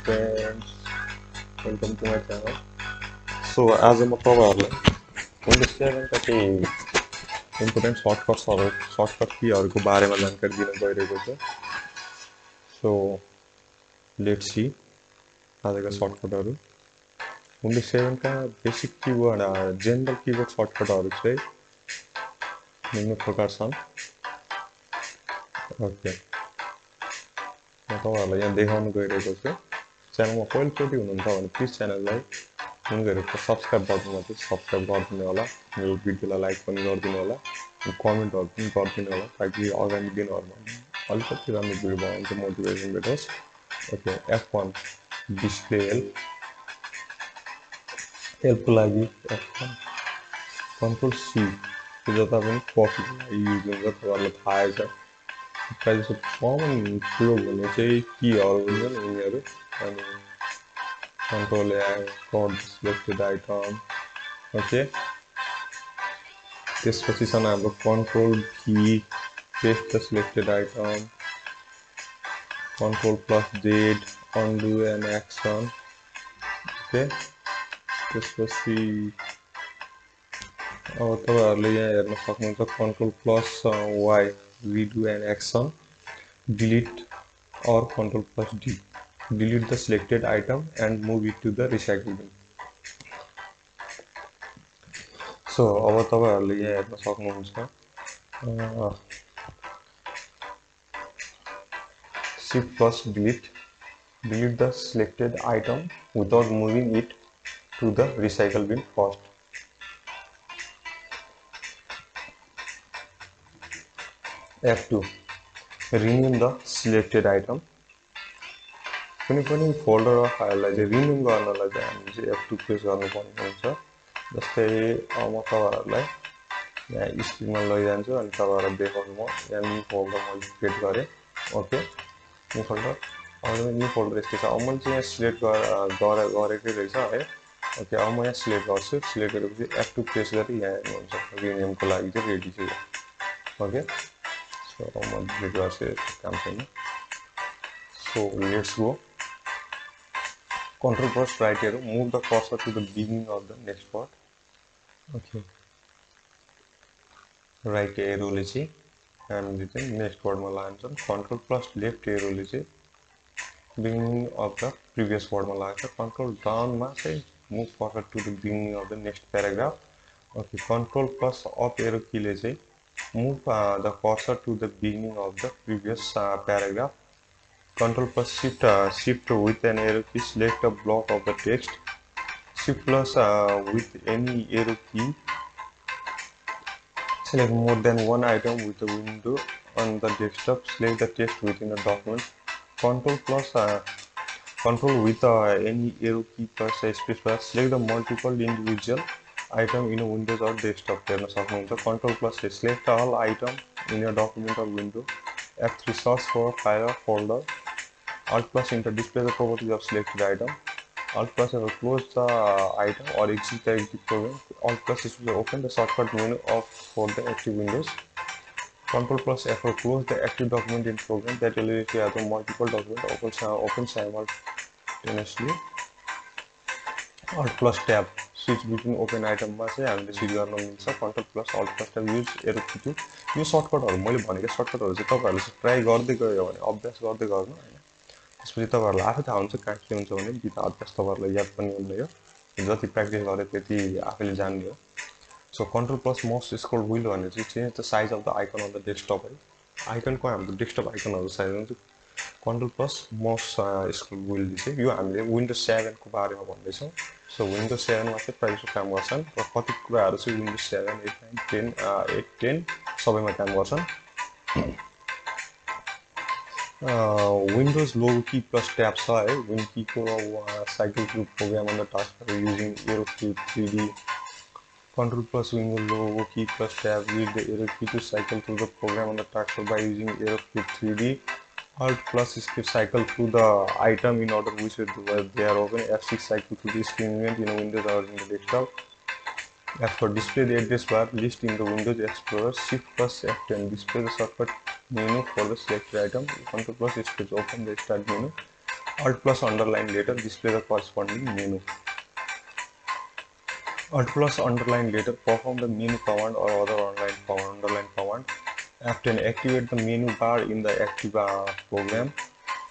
friends, welcome to my channel. So as I'm a probably Windows 7 का केही important shortcut कीहरूको बारेमा जानकारी दिन गइरहेको छु. So let's see आजका shortcutहरू. Windows 7 का basic keyboard general keyboard shortcutहरू चाहिँ निम्न प्रकार छन्. Okay. म तपाईहरुलाई यहाँ देखाउन गइरहेको छु. च्यानलमा पहिलोचोटि हुनुहुन्छ भने प्लिज च्यानललाई फोन गरेर सब्स्क्राइब गर्नुमाथि सब्स्क्राइब गरिदिनु होला. मेरो भिडियोलाई लाइक पनि गरिदिनु होला. कमेन्टहरु पनि गरिदिनु होला ताकि आगामी दिनहरुमा अलिकति राम्रो भिडियो बनाउन मोटिभेसन भेटोस्. ओके F1 डिस्प्ले हेल्पको लागि F1 कन्ट्रोल C जता पनि कपी युज हुन्छ तपाईहरुलाई थाहै छ. प्रायः जस्तो कमन कुरो भने चाहिँ कीहरु हुन्छन् यिनीहरु अनि control A selected item okay त्यसपछि छन् हाम्रो control V paste the selected item control +Z undo an action okay त्यसपछि अब तपाईहरुले यहाँ हेर्न सक्नुहुन्छ control +Y redo an action delete or control +D delete the selected item and move it to the recycle bin. So अब तपाईहरुले यहाँ हेर्न सक्नुहुन्छ shift delete the selected item without moving it to the recycle bin first. F2 rename the selected item. कुनै folder वा फाइललाई चाहिँ renew गर्नलाई चाहिँ हामी चाहिँ F2 प्रेस गर्नुपर्ने हुन्छ. जस्तै म तपाईहरुलाई यहाँ स्क्रिनमा लैजान्छु अनि तपाईहरुलाई देखाउनु म यहाँ न्यू फोल्डर मैले क्रिएट गरे. ओके न्यू फोल्डर अब न्यू फोल्डर यस्तो छ. अब मैले चाहिँ यहाँ सिलेक्ट गरेकै रहेछ है. ओके अब म यहाँ सिलेक्ट गर्छु. सिलेक्ट गरेपछि F2 प्रेस गरी यहाँ हेर्नुहुन्छ रिनेमको लागि चाहिँ रेडी छ. Okay so I'm going to campaign. So let's go. Control + right arrow, move the cursor to the beginning of the next part. Okay. Right arrow लेची and then next part में लाएं तो Control + left arrow लेची beginning of the previous part में लाएं तो Control down में से move cursor to the beginning of the next paragraph. Okay. Control + up arrow Ki लेची move the cursor to the beginning of the previous paragraph. Control + shift with an arrow key select a block of the text. Shift plus with any arrow key select more than one item with a window on the desktop. Select the text within a document. Control with any arrow key plus space bar. Select the multiple individual item in a Windows or desktop. Control + select all item in a document or window. F3 search for file or folder. Alt + enter display the properties of selected item. Alt + F close the item or exit the program. Alt + open the shortcut menu of for the active windows. Control + F close the active document in program that will if you have multiple documents open simultaneously. Alt + tab switch between open item मा चाहिँ हामीले switch गर्न मिल्छ. Control + Alt + tab use arrow key to यो सर्टकटहरु मैले भनेको सर्टकटहरु चाहिँ तपाईहरुले ट्राई गर्दै गयो भने अभ्यास गर्दै गर्नु हैन. त्यसपछि तपाईहरुलाई आफै थाहा हुन्छ कहाँ के हुन्छ भने बिना अभ्यास तपाईहरुलाई याद पनि हुँदैन यो. जति प्र्याक्टिस गरे त्यति आफैले जान्ने हो. So Control + mouse scroll wheel भने चाहिँ change the size of the icon on the desktop है. आइकनको हाम्रो डेस्कटप आइकनहरु साइज हुन्छ. Control + mouse scroll wheel चाहिँ यो हामीले Windows 7 को बारेमा भन्दै छौं. So Windows 7 मा चाहिँ प्रायः काम गर्छन् र कति कुराहरु चाहिँ Windows 7, 8, 9, 10, 8, 10 सबैमा काम गर्छन्. Windows logo key + tab छ है. Win key को cycle through program on the taskbar using arrow key 3D. Control + Windows logo key + tab with the arrow key to cycle through the program on the taskbar by using arrow key 3D. Alt + escape cycle through the item in order which they are open. F6 cycle through the screen event in Windows or in the desktop. F4 display the address bar list in the Windows Explorer. Shift + F10 display the shortcut menu for the selected item. Control + space open the start menu. Alt plus underline later display the corresponding menu. Alt plus underline later perform the menu command or other underline command. After activate the menu bar in the active program.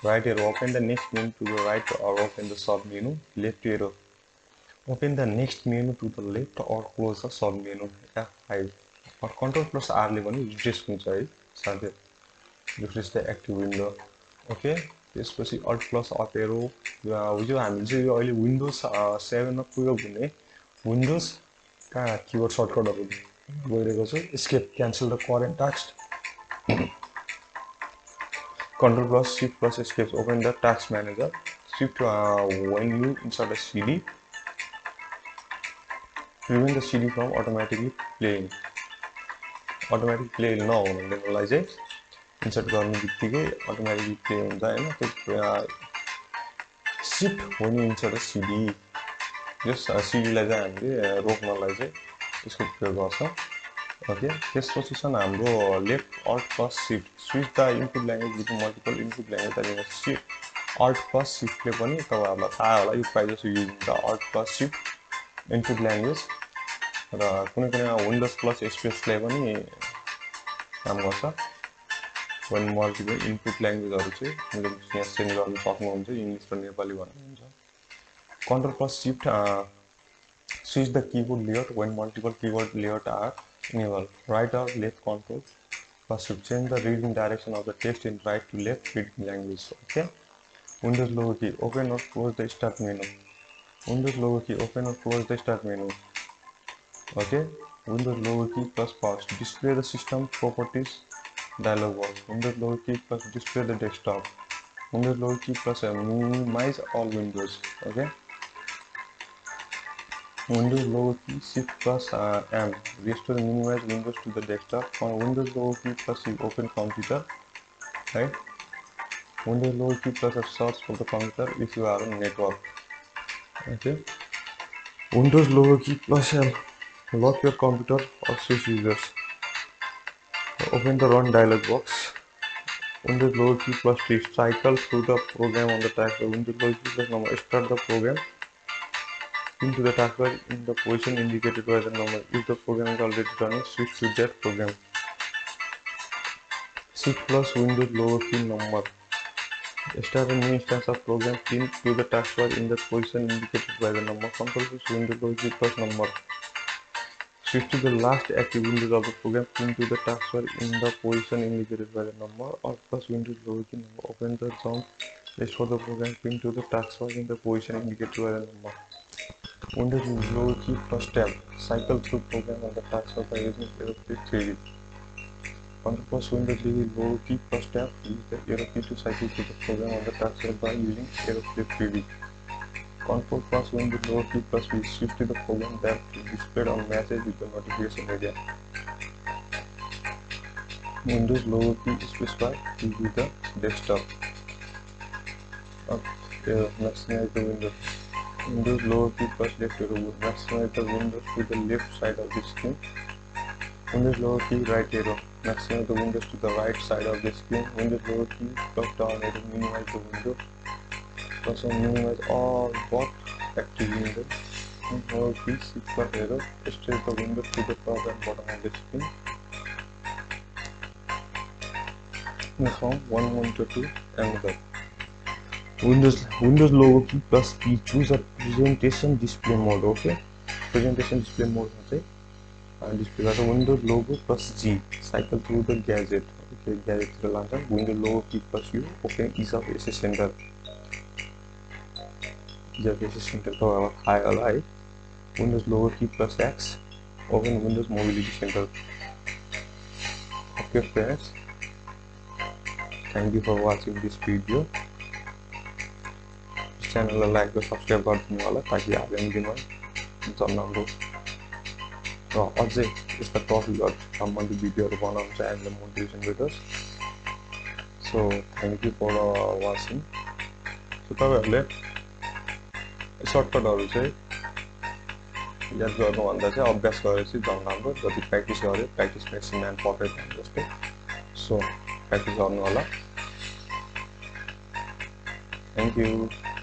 Right arrow open the next menu to the right or open the sub menu. Left arrow open the next menu to the left or close the sub menu. F5 or Control plus R ले पनि refresh हुन्छ है साथै refresh the active window. Okay, त्यसपछि Alt plus up arrow जो हामीले चाहिँ यो अहिले Windows 7 मा प्रयोग हुने Windows का कीबोर्ड सर्टकटहरु गइरहेको छ. Escape cancel the current text. Control plus Shift plus Escape open the task manager. Shift when you insert a CD. Prevent the CD from automatically playing. Automatic play नहुनेलाई चाहिँ insert गर्ने बित्तिकै automatically play हुन्छ हैन. त्यो shift when you insert a CD. Yes CD लाई चाहिँ हामीले रोक्नलाई चाहिँ यसको प्रयोग गर्छ. Okay, त्यसपछि छ हाम्रो left alt plus shift switch the input language between multiple input language अनि shift alt plus shift ले पनि तपाईहरुलाई थाहा होला यो प्राय जसो युज हुन्छ alt plus shift input language र कुनै कुनै windows plus space ले पनि काम गर्छ. when multiple input language हरु चाहिँ हामीले यहाँ सेन्ड गर्न सक्नुहुन्छ इंग्लिश र नेपाली भन्नुहुन्छ. control plus shift switch the keyboard layout when multiple keyboard layout are enabled. Right or left control plus shift change the reading direction of the text in right to left reading language. Okay. Windows logo key open or close the start menu. Windows logo key open or close the start menu. Okay. Windows logo key plus pause display the system properties dialog box. Windows logo key plus display the desktop. Windows logo key plus minimize all windows. Okay. Windows logo key shift plus M restore minimize windows to the desktop. On Windows logo key plus you open computer, right? Windows logo key plus a search for the computer if you are on network. Okay. Windows logo key plus L lock your computer or switch users. Open the run dialog box. Windows logo key plus T cycle through the program on the taskbar. Windows logo key plus number start the program. Into the taskbar in the position indicated by the number. If the program is already running, switch to that program. Shift plus Windows logo key number. Start a new instance of program pinned to the taskbar in the position indicated by the number. Control plus Windows logo key plus number. Switch to the last active windows of the program pinned to the taskbar in the position indicated by the number. Or plus Windows logo key number. Open the jump list for the program pinned to the taskbar in the position indicated by the number. Windows logo key plus tab. Cycle through program on the taskbar by using arrow key 3D. Control plus Windows logo key plus tab. Use the arrow key to cycle through the program on the taskbar by using arrow key 3D. Control plus Windows logo key plus V. Shift to the program that is displayed on message with the notification area. Windows logo key spacebar to view the desktop. Maximize the window. Windows logo key plus left arrow. Maximize the windows to the left side of the screen. Windows logo key right arrow. Maximize the windows to the right side of the screen. Windows logo key plus down arrow. Minimize the window. Also minimize all but active windows. Windows logo key shift plus arrow. Stretch the windows to the top and bottom of the screen. From one monitor to another. Windows logo key plus P. Choose a presentation display mode. Okay, presentation display mode display the Windows logo plus G. Cycle through the gadget. Okay, gadget the lantern. Windows logo key plus U. Open ease of access center. Ease of access center to high alive. Windows logo key plus X. Open Windows mobility center. Okay friends, thank you for watching this video. Channel like र subscribe गरिदिनु होला ताकि आगामी दिनमा जन हाम्रो र अझै यस्ता टपिकहरु सम्बन्धित भिडियोहरु बनाउन चाहिँ हामीले motivation videos. So thank you for watching. So तपाईहरुले सर्टकटहरु चाहिँ याद गर्नुभन्दा चाहिँ अभ्यास गरेपछि झन् राम्रो. जति प्र्याक्टिस गरे प्र्याक्टिस मेक्स म्यान परफेक्ट जस्तै. सो प्र्याक्टिस गर्नु होला. Thank you.